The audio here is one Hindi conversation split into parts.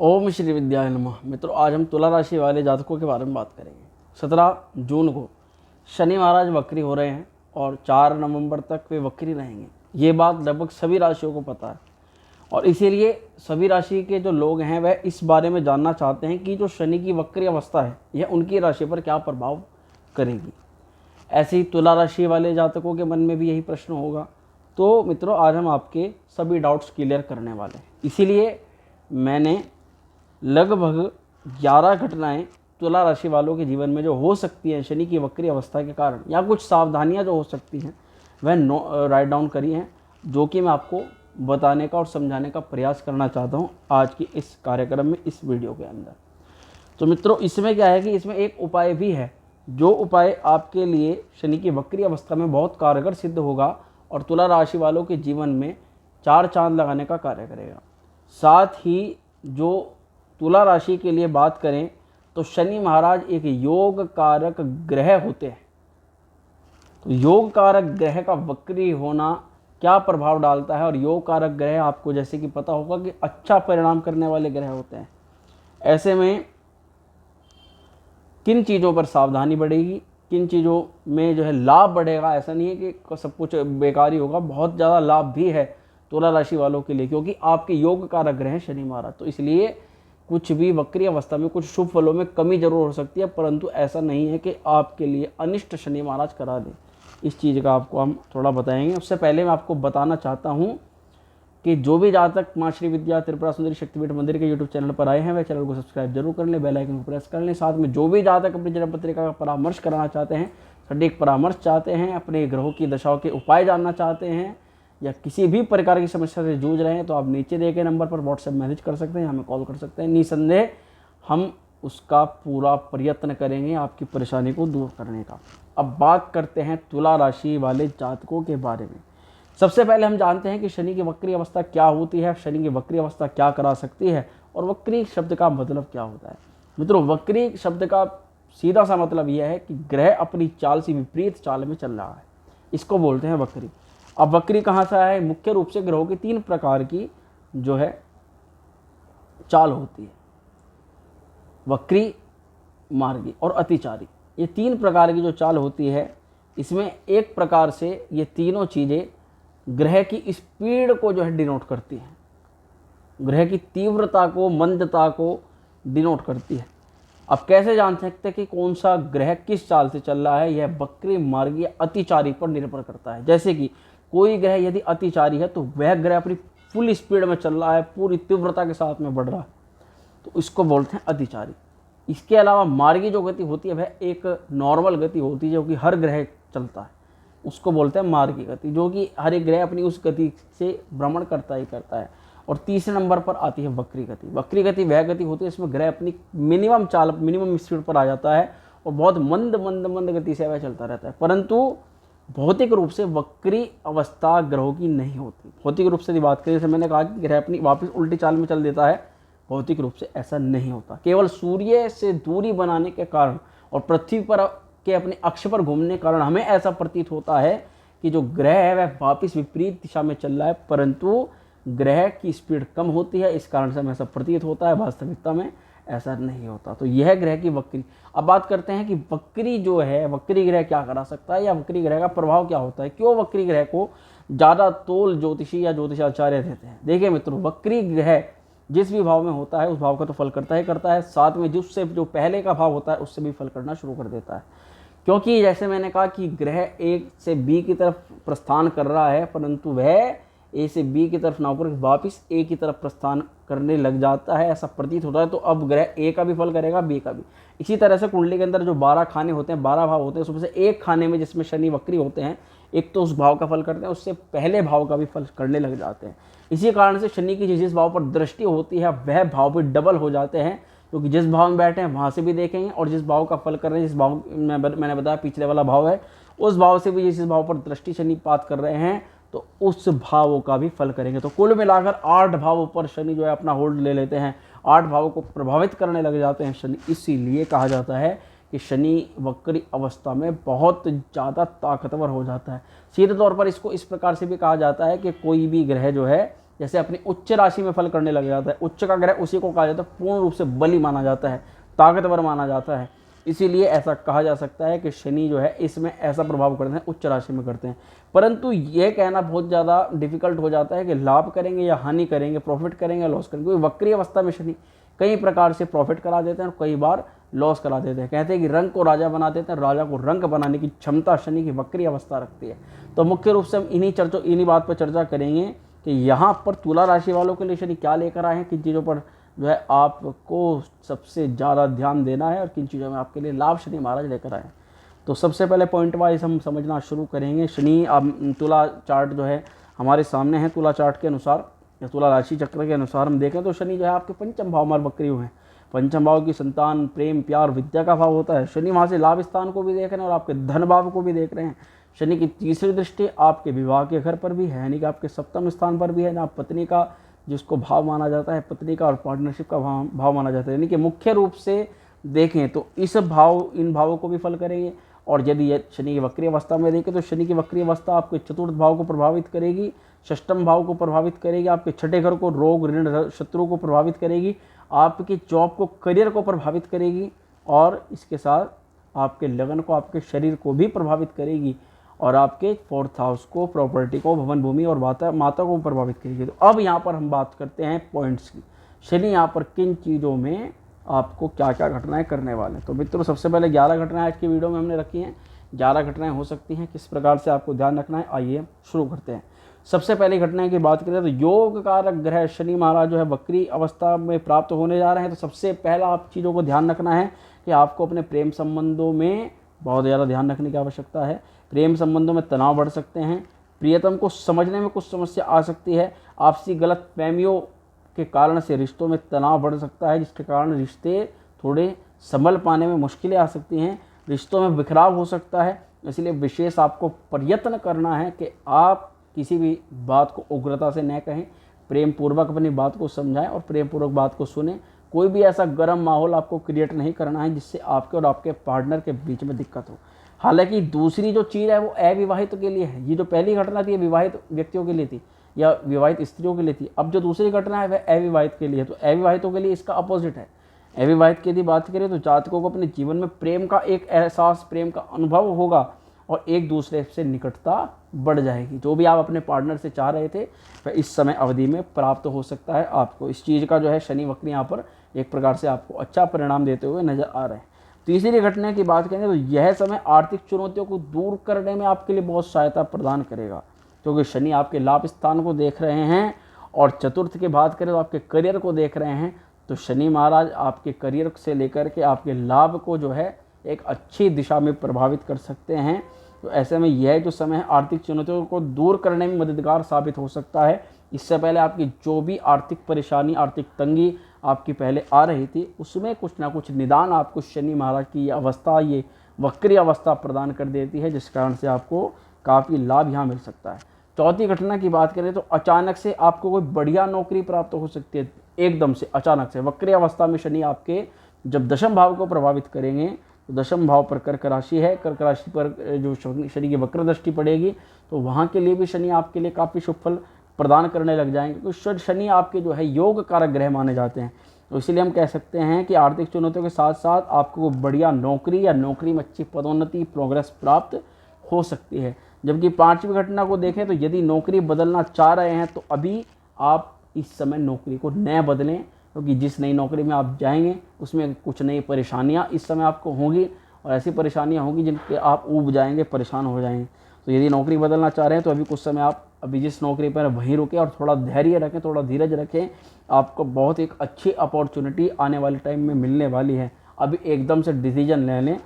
ओम श्री विद्याय नमः। मित्रों, आज हम तुला राशि वाले जातकों के बारे में बात करेंगे। 17 जून को शनि महाराज वक्री हो रहे हैं और 4 नवंबर तक वे वक्री रहेंगे। ये बात लगभग सभी राशियों को पता है और इसीलिए सभी राशि के जो लोग हैं वह इस बारे में जानना चाहते हैं कि जो शनि की वक्री अवस्था है यह उनकी राशि पर क्या प्रभाव करेगी। ऐसे ही तुला राशि वाले जातकों के मन में भी यही प्रश्न होगा। तो मित्रों, आज हम आपके सभी डाउट्स क्लियर करने वाले हैं। इसीलिए मैंने लगभग 11 घटनाएं तुला राशि वालों के जीवन में जो हो सकती हैं शनि की वक्री अवस्था के कारण, या कुछ सावधानियां जो हो सकती हैं वह राइट डाउन करी हैं, जो कि मैं आपको बताने का और समझाने का प्रयास करना चाहता हूं आज की इस कार्यक्रम में, इस वीडियो के अंदर। तो मित्रों, इसमें क्या है कि इसमें एक उपाय भी है, जो उपाय आपके लिए शनि की वक्री अवस्था में बहुत कारगर सिद्ध होगा और तुला राशि वालों के जीवन में 4 चांद लगाने का कार्य करेगा। साथ ही जो तुला राशि के लिए बात करें तो शनि महाराज एक योग कारक ग्रह होते हैं। तो योग कारक ग्रह का वक्री होना क्या प्रभाव डालता है, और योग कारक ग्रह आपको जैसे कि पता होगा कि अच्छा परिणाम करने वाले ग्रह होते हैं। ऐसे में किन चीज़ों पर सावधानी बढ़ेगी, किन चीज़ों में जो है लाभ बढ़ेगा, ऐसा नहीं है कि सब कुछ बेकार ही होगा, बहुत ज़्यादा लाभ भी है तुला राशि वालों के लिए, क्योंकि आपके योग कारक ग्रह हैं शनि महाराज। तो इसलिए कुछ भी वक्री अवस्था में कुछ शुभ फलों में कमी जरूर हो सकती है, परंतु ऐसा नहीं है कि आपके लिए अनिष्ट शनि महाराज करा दें। इस चीज़ का आपको हम थोड़ा बताएंगे। उससे पहले मैं आपको बताना चाहता हूं कि जो भी जातक माँ श्री विद्या त्रिपुरा सुंदरी शक्तिपीठ मंदिर के यूट्यूब चैनल पर आए हैं वह चैनल को सब्सक्राइब जरूर कर लें, बेल आइकन को प्रेस कर लें। साथ में जो भी जातक अपनी जन्म पत्रिका का परामर्श कराना चाहते हैं, सटीक परामर्श चाहते हैं, अपने ग्रहों की दशाओं के उपाय जानना चाहते हैं, या किसी भी प्रकार की समस्या से जूझ रहे हैं, तो आप नीचे दिए गए नंबर पर व्हाट्सएप मैसेज कर सकते हैं, हमें कॉल कर सकते हैं। निसंदेह हम उसका पूरा प्रयत्न करेंगे आपकी परेशानी को दूर करने का। अब बात करते हैं तुला राशि वाले जातकों के बारे में। सबसे पहले हम जानते हैं कि शनि की वक्री अवस्था क्या होती है, शनि की वक्री अवस्था क्या करा सकती है, और वक्री शब्द का मतलब क्या होता है। मित्रों, वक्री शब्द का सीधा सा मतलब यह है कि ग्रह अपनी चाल से विपरीत चाल में चल रहा है, इसको बोलते हैं वक्री। अब वक्री कहाँ से आया है? मुख्य रूप से ग्रहों की 3 प्रकार की जो है चाल होती है, वक्री, मार्गी और अतिचारी। ये 3 प्रकार की जो चाल होती है, इसमें एक प्रकार से ये तीनों चीज़ें ग्रह की स्पीड को जो है डिनोट करती हैं, ग्रह की तीव्रता को, मंदता को डिनोट करती है। अब कैसे जान सकते हैं कि कौन सा ग्रह किस चाल से चल रहा है? यह वक्री, मार्गी या अतिचारी पर निर्भर करता है। जैसे कि कोई ग्रह यदि अतिचारी है तो वह ग्रह अपनी फुल स्पीड में चल रहा है, पूरी तीव्रता के साथ में बढ़ रहा है, तो इसको बोलते हैं अतिचारी। इसके अलावा मार्गी जो गति होती है वह एक नॉर्मल गति होती है जो कि हर ग्रह चलता है, उसको बोलते हैं मार्गी गति, जो कि हर एक ग्रह अपनी उस गति से भ्रमण करता ही करता है। और तीसरे नंबर पर आती है वक्री गति। वक्री गति वह गति होती है इसमें ग्रह अपनी मिनिमम स्पीड पर आ जाता है और बहुत मंद मंद मंद गति से वह चलता रहता है। परंतु भौतिक रूप से वक्री अवस्था ग्रहों की नहीं होती। भौतिक रूप से यदि बात करें, जैसे मैंने कहा कि ग्रह अपनी वापस उल्टी चाल में चल देता है, भौतिक रूप से ऐसा नहीं होता। केवल सूर्य से दूरी बनाने के कारण और पृथ्वी पर के अपने अक्ष पर घूमने के कारण हमें ऐसा प्रतीत होता है कि जो ग्रह है वह वापस विपरीत दिशा में चल रहा है, परंतु ग्रह की स्पीड कम होती है, इस कारण से हमें ऐसा प्रतीत होता है। वास्तविकता में ऐसा नहीं होता। तो यह ग्रह की वक्री। अब बात करते हैं कि वक्री जो है, वक्री ग्रह क्या करा सकता है, या वक्री ग्रह का प्रभाव क्या होता है, क्यों वक्री ग्रह को ज़्यादा तोल ज्योतिषी या ज्योतिषाचार्य देते हैं। देखिए मित्रों, वक्री ग्रह जिस भी भाव में होता है उस भाव का तो फल करता ही करता है, साथ में जिससे जो पहले का भाव होता है उससे भी फल करना शुरू कर देता है। क्योंकि जैसे मैंने कहा कि ग्रह A से B की तरफ प्रस्थान कर रहा है, परंतु वह A से B की तरफ ना होकर वापिस A की तरफ प्रस्थान करने लग जाता है, ऐसा प्रतीत होता है। तो अब ग्रह A का भी फल करेगा, B का भी। इसी तरह से कुंडली के अंदर जो 12 खाने होते हैं, 12 भाव होते हैं, उसमें से एक खाने में जिसमें शनि वक्री होते हैं, एक तो उस भाव का फल करते हैं, उससे पहले भाव का भी फल करने लग जाते हैं। इसी कारण से शनि की जिस भाव पर दृष्टि होती है वह भाव भी डबल हो जाते हैं, क्योंकि जिस भाव में बैठे हैं वहाँ से भी देखेंगे, और जिस भाव का फल कर रहे हैं, जिस भाव मैंने बताया पिछले वाला भाव है, उस भाव से भी जिस भाव पर दृष्टि शनिपात कर रहे हैं तो उस भावों का भी फल करेंगे। तो कुल मिलाकर 8 भावों पर शनि जो है अपना होल्ड ले लेते हैं, 8 भावों को प्रभावित करने लग जाते हैं शनि। इसीलिए कहा जाता है कि शनि वक्री अवस्था में बहुत ज़्यादा ताकतवर हो जाता है। सीधे तौर पर इसको इस प्रकार से भी कहा जाता है कि कोई भी ग्रह जो है जैसे अपनी उच्च राशि में फल करने लग जाता है। उच्च का ग्रह उसी को कहा जाता है पूर्ण रूप से बली माना जाता है, ताकतवर माना जाता है। इसीलिए ऐसा कहा जा सकता है कि शनि जो है इसमें ऐसा प्रभाव करते हैं, उच्च राशि में करते हैं। परंतु ये कहना बहुत ज़्यादा डिफिकल्ट हो जाता है कि लाभ करेंगे या हानि करेंगे, प्रॉफिट करेंगे या लॉस करेंगे। क्योंकि वक्री अवस्था में शनि कई प्रकार से प्रॉफिट करा देते हैं और कई बार लॉस करा देते हैं। कहते हैं कि रंग को राजा बना देते हैं, राजा को रंग बनाने की क्षमता शनि की वक्री अवस्था रखती है। तो मुख्य रूप से हम इन्हीं बात पर चर्चा करेंगे कि यहाँ पर तुला राशि वालों के लिए शनि क्या लेकर आए हैं, किन चीज़ों पर जो है आपको सबसे ज़्यादा ध्यान देना है और किन चीज़ों में आपके लिए लाभ शनि महाराज लेकर आए हैं। तो सबसे पहले पॉइंट वाइज हम समझना शुरू करेंगे। शनि तुला चार्ट जो है हमारे सामने है। तुला चार्ट के अनुसार या तुला राशि चक्र के अनुसार हम देखें तो शनि जो है आपके पंचम भाव में वक्री हुए हैं। पंचम भाव की संतान, प्रेम, प्यार, विद्या का भाव होता है। शनि वहाँ से लाभ स्थान को भी देख रहे हैं और आपके धन भाव को भी देख रहे हैं। शनि की तीसरी दृष्टि आपके विवाह के घर पर भी है, यानी कि आपके सप्तम स्थान पर भी है, ना पत्नी का जिसको भाव माना जाता है, पत्नी का और पार्टनरशिप का भाव माना जाता है। यानी कि मुख्य रूप से देखें तो इन भावों को भी फल करेंगे। और यदि शनि की वक्री अवस्था में देखें तो शनि की वक्री अवस्था आपके चतुर्थ भाव को प्रभावित करेगी, षष्टम भाव को प्रभावित करेगी, आपके छठे घर को, रोग, ऋण, शत्रु को प्रभावित करेगी, आपकी जॉब को, करियर को प्रभावित करेगी और इसके साथ आपके लगन को, आपके शरीर को भी प्रभावित करेगी और आपके फोर्थ हाउस को, प्रॉपर्टी को, भवन भूमि और माता को प्रभावित करेगी। तो अब यहाँ पर हम बात करते हैं पॉइंट्स की। शनि यहाँ पर किन चीज़ों में आपको क्या क्या घटनाएं करने वाले हैं। तो मित्रों सबसे पहले 11 घटनाएं आज की वीडियो में हमने रखी हैं। 11 घटनाएं हो सकती हैं, किस प्रकार से आपको ध्यान रखना है आइए शुरू करते हैं। सबसे पहली घटना की बात करें तो योग कारक ग्रह शनि महाराज जो है वक्री अवस्था में प्राप्त होने जा रहे हैं। तो सबसे पहला आप चीज़ों को ध्यान रखना है कि आपको अपने प्रेम संबंधों में बहुत ज़्यादा ध्यान रखने की आवश्यकता है। प्रेम संबंधों में तनाव बढ़ सकते हैं, प्रियतम को समझने में कुछ समस्या आ सकती है, आपसी गलतफहमियों के कारण से रिश्तों में तनाव बढ़ सकता है, जिसके कारण रिश्ते थोड़े संभल पाने में मुश्किलें आ सकती हैं, रिश्तों में बिखराव हो सकता है। इसलिए विशेष आपको प्रयत्न करना है कि आप किसी भी बात को उग्रता से न कहें, प्रेम पूर्वक अपनी बात को समझाएं और प्रेम पूर्वक बात को सुने। कोई भी ऐसा गर्म माहौल आपको क्रिएट नहीं करना है जिससे आपके और आपके पार्टनर के बीच में दिक्कत हो। हालांकि दूसरी जो चीज़ है वो अविवाहित के लिए है। ये जो पहली घटना थी विवाहित व्यक्तियों के लिए थी या विवाहित स्त्रियों के लिए थी। अब जो दूसरी घटना है वह अविवाहित के लिए है। तो अविवाहितों के लिए इसका अपोजिट है। अविवाहित की यदि बात करें तो जातकों को अपने जीवन में प्रेम का एक एहसास, प्रेम का अनुभव होगा और एक दूसरे से निकटता बढ़ जाएगी। जो भी आप अपने पार्टनर से चाह रहे थे वह इस समय अवधि में प्राप्त हो सकता है। आपको इस चीज़ का जो है शनि वक्री यहाँ पर एक प्रकार से आपको अच्छा परिणाम देते हुए नजर आ रहे हैं। तीसरी घटना की बात करें तो यह समय आर्थिक चुनौतियों को दूर करने में आपके लिए बहुत सहायता प्रदान करेगा, क्योंकि शनि आपके लाभ स्थान को देख रहे हैं और चतुर्थ की बात करें तो आपके करियर को देख रहे हैं। तो शनि महाराज आपके करियर से लेकर के आपके लाभ को जो है एक अच्छी दिशा में प्रभावित कर सकते हैं। तो ऐसे में यह जो समय है आर्थिक चुनौतियों को दूर करने में मददगार साबित हो सकता है। इससे पहले आपकी जो भी आर्थिक परेशानी, आर्थिक तंगी आपकी पहले आ रही थी उसमें कुछ ना कुछ निदान आपको शनि महाराज की ये अवस्था, ये वक्री अवस्था प्रदान कर देती है, जिस कारण से आपको काफ़ी लाभ यहाँ मिल सकता है। चौथी घटना की बात करें तो अचानक से आपको कोई बढ़िया नौकरी प्राप्त हो सकती है। एकदम से अचानक से वक्री अवस्था में शनि आपके जब दशम भाव को प्रभावित करेंगे तो दशम भाव पर कर्क राशि है, कर्क राशि पर जो शनि की वक्र दृष्टि पड़ेगी तो वहाँ के लिए भी शनि आपके लिए काफ़ी शुभ फल प्रदान करने लग जाएंगे। क्योंकि शनि आपके जो है योग कारक ग्रह माने जाते हैं। तो इसीलिए हम कह सकते हैं कि आर्थिक चुनौतियों के साथ साथ आपको बढ़िया नौकरी या नौकरी में अच्छी पदोन्नति, प्रोग्रेस प्राप्त हो सकती है। जबकि पांचवी घटना को देखें तो यदि नौकरी बदलना चाह रहे हैं तो अभी आप इस समय नौकरी को न बदलें, क्योंकि जिस नई नौकरी में आप जाएंगे उसमें कुछ नई परेशानियाँ इस समय आपको होंगी और ऐसी परेशानियाँ होंगी जिनके आप ऊब जाएंगे, परेशान हो जाएंगे। तो यदि नौकरी बदलना चाह रहे हैं तो अभी कुछ समय आप अभी जिस नौकरी पर वहीं रुके और थोड़ा धैर्य रखें, थोड़ा धीरज रखें। आपको बहुत एक अच्छी अपॉर्चुनिटी आने वाले टाइम में मिलने वाली है। अभी एकदम से डिसीजन लेने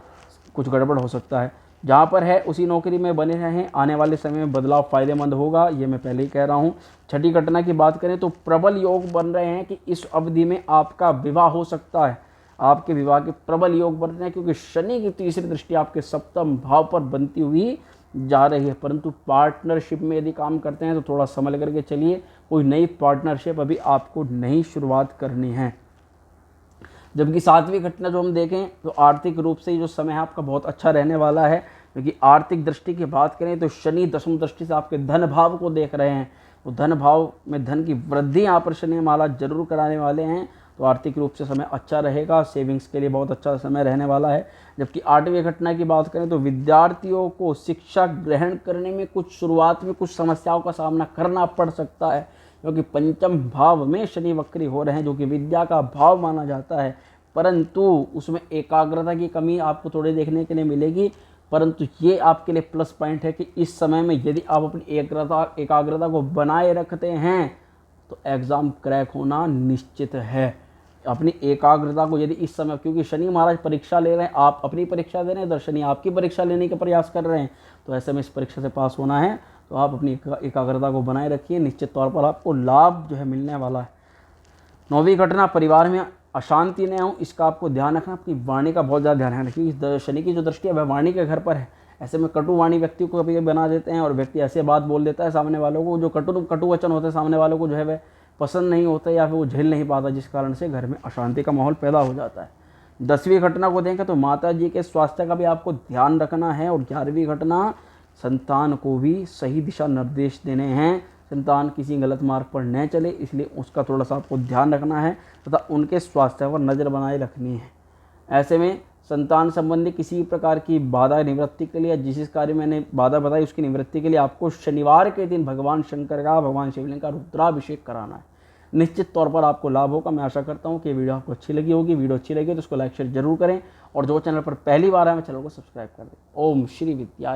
कुछ गड़बड़ हो सकता है। जहाँ पर है उसी नौकरी में बने रहें, आने वाले समय में बदलाव फ़ायदेमंद होगा, ये मैं पहले ही कह रहा हूँ। छठी घटना की बात करें तो प्रबल योग बन रहे हैं कि इस अवधि में आपका विवाह हो सकता है। आपके विवाह के प्रबल योग बन रहे हैं क्योंकि शनि की तीसरी दृष्टि आपके सप्तम भाव पर बनती हुई जा रही है। परंतु पार्टनरशिप में यदि काम करते हैं तो थोड़ा संभल करके चलिए, कोई नई पार्टनरशिप अभी आपको नई शुरुआत करनी है। जबकि सातवीं घटना जो हम देखें तो आर्थिक रूप से जो समय है आपका बहुत अच्छा रहने वाला है, क्योंकि आर्थिक दृष्टि की बात करें तो शनि दशम दृष्टि से आपके धन भाव को देख रहे हैं। तो धन भाव में धन की वृद्धि यहाँ पर शनि महाराज जरूर कराने वाले हैं। तो आर्थिक रूप से समय अच्छा रहेगा, सेविंग्स के लिए बहुत अच्छा समय रहने वाला है। जबकि 8वीं घटना की बात करें तो विद्यार्थियों को शिक्षा ग्रहण करने में कुछ शुरुआत में कुछ समस्याओं का सामना करना पड़ सकता है, क्योंकि पंचम भाव में शनि वक्री हो रहे हैं, जो कि विद्या का भाव माना जाता है। परंतु उसमें एकाग्रता की कमी आपको थोड़ी देखने के लिए मिलेगी। परंतु ये आपके लिए प्लस पॉइंट है कि इस समय में यदि आप अपनी एकाग्रता को बनाए रखते हैं तो एग्ज़ाम क्रैक होना निश्चित है। अपनी एकाग्रता को यदि इस समय, क्योंकि शनि महाराज परीक्षा ले रहे हैं, आप अपनी परीक्षा दे रहे हैं, तो शनि आपकी परीक्षा लेने का प्रयास कर रहे हैं, तो ऐसे में इस परीक्षा से पास होना है तो आप अपनी एकाग्रता को बनाए रखिए। निश्चित तौर पर आपको लाभ जो है मिलने वाला है। 9वीं घटना, परिवार में अशांति न हो, इसका आपको ध्यान रखना। अपनी वाणी का बहुत ज़्यादा ध्यान रखना, क्योंकि शनि की जो दृष्टि है वह वाणी के घर पर है। ऐसे में कटु वाणी व्यक्ति को कभी बना देते हैं और व्यक्ति ऐसे बात बोल देता है सामने वालों को, जो कटु वचन होते हैं सामने वालों को जो है वह पसंद नहीं होता या फिर वो झेल नहीं पाता, जिस कारण से घर में अशांति का माहौल पैदा हो जाता है। 10वीं घटना को देखें तो माता जी के स्वास्थ्य का भी आपको ध्यान रखना है। और 11वीं घटना, संतान को भी सही दिशा निर्देश देने हैं, संतान किसी गलत मार्ग पर न चले, इसलिए उसका थोड़ा सा आपको ध्यान रखना है तथा उनके स्वास्थ्य पर नज़र बनाए रखनी है। ऐसे में संतान संबंधी किसी प्रकार की बाधा निवृत्ति के लिए, जिस कार्य मैंने बाधा बताई उसकी निवृत्ति के लिए आपको शनिवार के दिन भगवान शंकर का, भगवान शिवलिंग का रुद्राभिषेक कराना है। निश्चित तौर पर आपको लाभ होगा। मैं आशा करता हूँ कि वीडियो आपको अच्छी लगी होगी। वीडियो अच्छी लगी तो उसको लाइक शेयर जरूर करें, और जो चैनल पर पहली बार है मैं चैनल को सब्सक्राइब कर दें। ओम श्री विद्या।